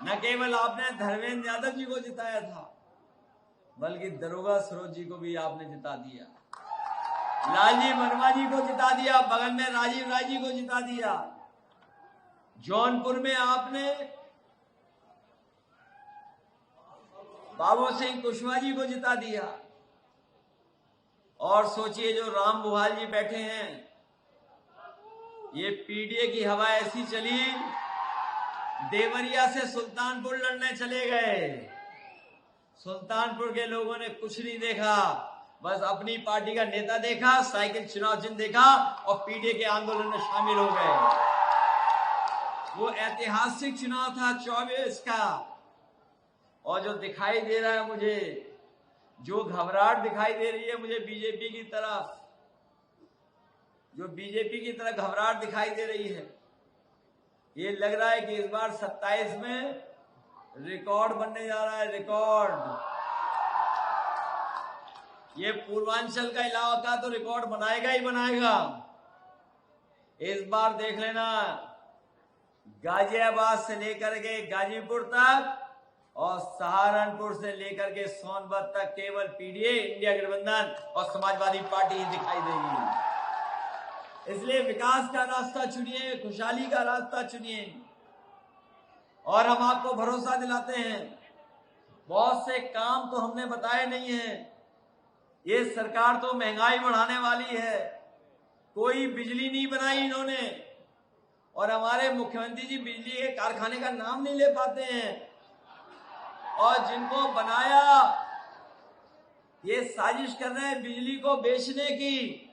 न केवल आपने धर्मेंद्र यादव जी को जिताया था, बल्कि दरोगा सरोज जी को भी आपने जिता दिया, लालजी वर्मा जी को जिता दिया, बगल में राजीव राय जी को जिता दिया। जौनपुर में आपने बाबू सिंह कुशवाहा जी को जिता दिया। और सोचिए जो राम बुहाल जी बैठे हैं, ये पीडीए की हवा ऐसी चली, देवरिया से सुल्तानपुर लड़ने चले गए। सुल्तानपुर के लोगों ने कुछ नहीं देखा, बस अपनी पार्टी का नेता देखा, साइकिल चुनाव चिन्ह देखा और पीडीए के आंदोलन में शामिल हो गए। वो ऐतिहासिक चुनाव था 24 का। और जो दिखाई दे रहा है मुझे, जो घबराहट दिखाई दे रही है मुझे बीजेपी की तरफ, जो बीजेपी की तरफ घबराहट दिखाई दे रही है, ये लग रहा है कि इस बार 27 में रिकॉर्ड बनने जा रहा है, रिकॉर्ड। ये पूर्वांचल का इलाका तो रिकॉर्ड बनाएगा ही बनाएगा। इस बार देख लेना, गाजियाबाद से लेकर के गाजीपुर तक और सहारनपुर से लेकर के सोनभद्र तक केवल पीडीए, इंडिया गठबंधन और समाजवादी पार्टी ही दिखाई देगी। इसलिए विकास का रास्ता चुनिए, खुशहाली का रास्ता चुनिए। और हम आपको भरोसा दिलाते हैं, बहुत से काम तो हमने बताए नहीं है। ये सरकार तो महंगाई बढ़ाने वाली है, कोई बिजली नहीं बनाई इन्होंने। और हमारे मुख्यमंत्री जी बिजली के कारखाने का नाम नहीं ले पाते हैं। और जिनको बनाया, ये साजिश कर रहे हैं बिजली को बेचने की,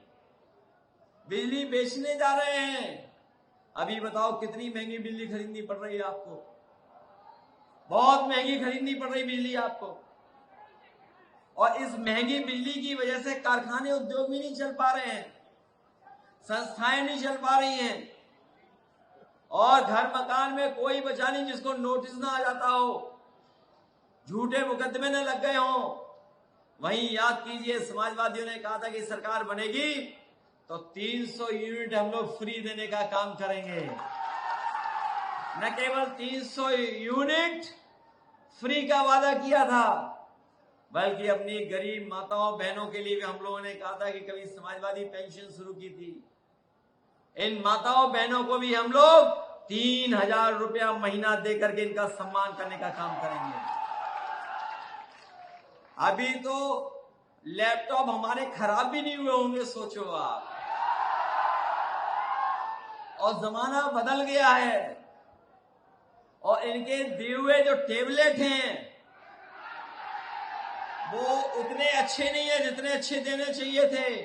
बिजली बेचने जा रहे हैं। अभी बताओ कितनी महंगी बिजली खरीदनी पड़ रही है आपको, बहुत महंगी खरीदनी पड़ रही बिजली आपको। और इस महंगी बिजली की वजह से कारखाने, उद्योग भी नहीं चल पा रहे हैं, संस्थाएं नहीं चल पा रही हैं। और घर मकान में कोई बचा नहीं जिसको नोटिस ना आ जाता हो, झूठे मुकदमे न लग गए हों। वहीं याद कीजिए, समाजवादियों ने कहा था कि सरकार बनेगी तो 300 यूनिट हम लोग फ्री देने का काम करेंगे। न केवल 300 यूनिट फ्री का वादा किया था, बल्कि अपनी गरीब माताओं बहनों के लिए भी हम लोगों ने कहा था कि कभी समाजवादी पेंशन शुरू की थी, इन माताओं बहनों को भी हम लोग 3000 रुपया महीना देकर के इनका सम्मान करने का काम करेंगे। अभी तो लैपटॉप हमारे खराब भी नहीं हुए होंगे, सोचो आप। और जमाना बदल गया है। और इनके दिए हुए जो टेबलेट हैं वो उतने अच्छे नहीं है जितने अच्छे देने चाहिए थे।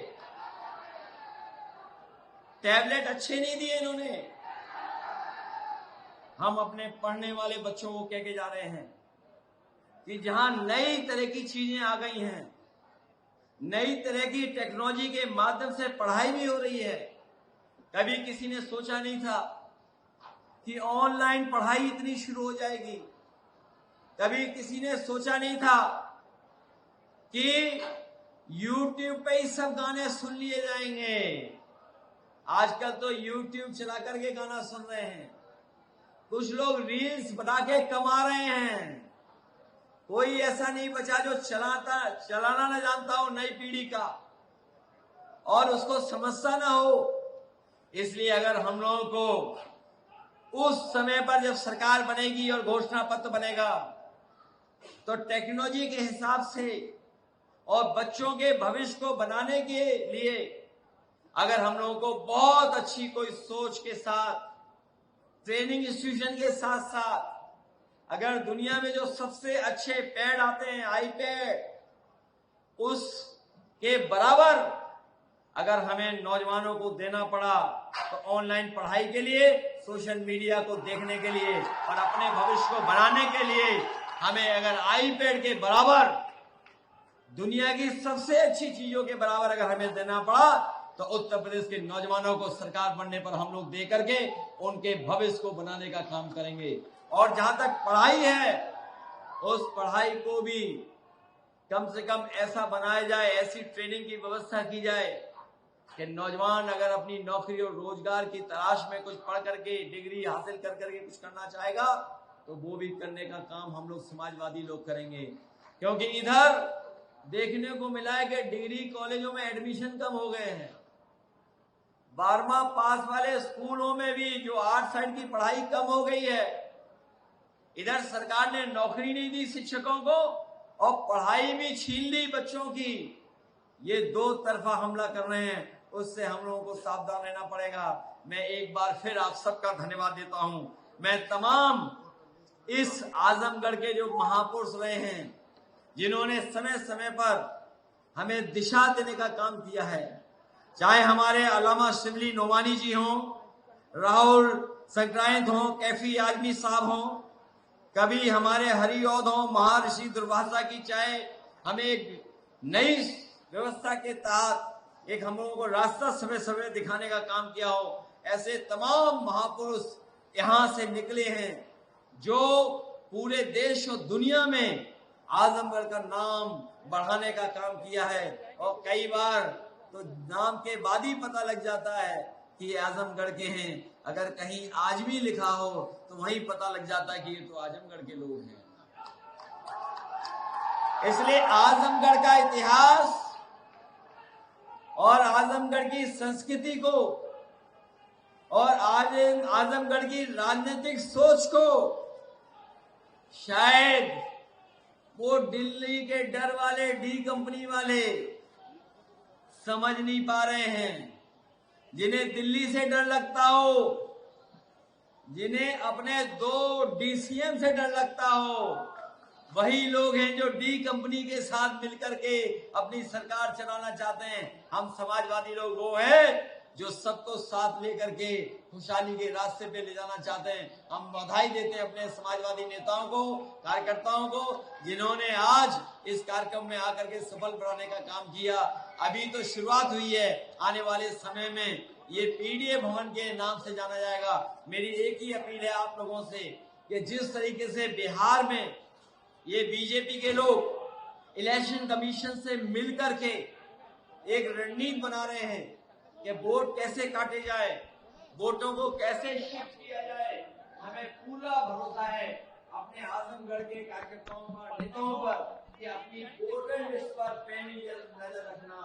टैबलेट अच्छे नहीं दिए इन्होंने। हम अपने पढ़ने वाले बच्चों को कह के जा रहे हैं कि जहां नई तरह की चीजें आ गई हैं, नई तरह की टेक्नोलॉजी के माध्यम से पढ़ाई भी हो रही है। कभी किसी ने सोचा नहीं था कि ऑनलाइन पढ़ाई इतनी शुरू हो जाएगी। कभी किसी ने सोचा नहीं था कि YouTube पे ही सब गाने सुन लिए जाएंगे। आजकल तो YouTube चला करके गाना सुन रहे हैं। कुछ लोग रील्स बना के कमा रहे हैं। कोई ऐसा नहीं बचा जो चलाना न जानता हो नई पीढ़ी का, और उसको समझता ना हो। इसलिए अगर हम लोगों को उस समय पर जब सरकार बनेगी और घोषणा पत्र बनेगा तो टेक्नोलॉजी के हिसाब से और बच्चों के भविष्य को बनाने के लिए अगर हम लोगों को बहुत अच्छी कोई सोच के साथ, ट्रेनिंग इंस्टीट्यूशन के साथ साथ, अगर दुनिया में जो सबसे अच्छे पैड आते हैं, आईपैड, उसके बराबर अगर हमें नौजवानों को देना पड़ा तो ऑनलाइन पढ़ाई के लिए, सोशल मीडिया को देखने के लिए और अपने भविष्य को बनाने के लिए हमें अगर आईपैड के बराबर, दुनिया की सबसे अच्छी चीजों के बराबर अगर हमें देना पड़ा तो उत्तर प्रदेश के नौजवानों को सरकार बनने पर हम लोग दे करके उनके भविष्य को बनाने का काम करेंगे। और जहां तक पढ़ाई है, उस पढ़ाई को भी कम से कम ऐसा बनाया जाए, ऐसी ट्रेनिंग की व्यवस्था की जाए कि नौजवान अगर अपनी नौकरी और रोजगार की तलाश में कुछ पढ़ करके, डिग्री हासिल कर करके कुछ करना चाहेगा तो वो भी करने का काम हम लोग समाजवादी लोग करेंगे। क्योंकि इधर देखने को मिला है कि डिग्री कॉलेजों में एडमिशन कम हो गए हैं, 12वां पास वाले स्कूलों में भी जो आर्ट साइड की पढ़ाई कम हो गई है। इधर सरकार ने नौकरी नहीं दी शिक्षकों को और पढ़ाई भी छीन ली बच्चों की। ये दो तरफा हमला कर रहे हैं, उससे हम लोगों को सावधान रहना पड़ेगा। मैं एक बार फिर आप सबका धन्यवाद देता हूं। मैं तमाम इस आजमगढ़ के जो महापुरुष रहे हैं, जिन्होंने समय समय पर हमें दिशा देने का काम किया है, चाहे हमारे अल्लामा शिबली नोमानी जी हों, राहुल संक्रांत हों, कैफी आजमी साहब हों, कभी हमारे हरिऔध हों, महर्षि दुर्वासा की, चाहे हमें एक नई व्यवस्था के तहत एक हम लोगों को रास्ता समय समय दिखाने का काम किया हो, ऐसे तमाम महापुरुष यहां से निकले हैं जो पूरे देश और दुनिया में आजमगढ़ का नाम बढ़ाने का काम किया है। और कई बार तो नाम के बाद ही पता लग जाता है कि ये आजमगढ़ के हैं। अगर कहीं आजमी लिखा हो तो वहीं पता लग जाता है कि ये तो आजमगढ़ के लोग हैं। इसलिए आजमगढ़ का इतिहास और आजमगढ़ की संस्कृति को और आजमगढ़ की राजनीतिक सोच को शायद वो दिल्ली के डर वाले डी कंपनी वाले समझ नहीं पा रहे हैं। जिन्हें दिल्ली से डर लगता हो, जिन्हें अपने 2 DCM से डर लगता हो, वही लोग हैं जो डी कंपनी के साथ मिलकर के अपनी सरकार चलाना चाहते हैं। हम समाजवादी लोग वो हैं जो सबको साथ लेकर के खुशहाली के रास्ते पे ले जाना चाहते हैं। हम बधाई देते हैं अपने समाजवादी नेताओं को, कार्यकर्ताओं को, जिन्होंने आज इस कार्यक्रम में आकर के सफल बनाने का काम किया। अभी तो शुरुआत हुई है, आने वाले समय में ये पीडीए भवन के नाम से जाना जाएगा। मेरी एक ही अपील है आप लोगों से कि जिस तरीके से बिहार में ये बीजेपी के लोग इलेक्शन कमीशन से मिलकर के एक रणनीति बना रहे हैं कि वोट कैसे काटे जाए, वोटों को कैसे शिफ्ट किया जाए, हमें पूरा भरोसा है अपने आजमगढ़ के कार्यकर्ताओं पर, नेताओं पर कि अपनी वोटर लिस्ट पर पैनी नजर रखना।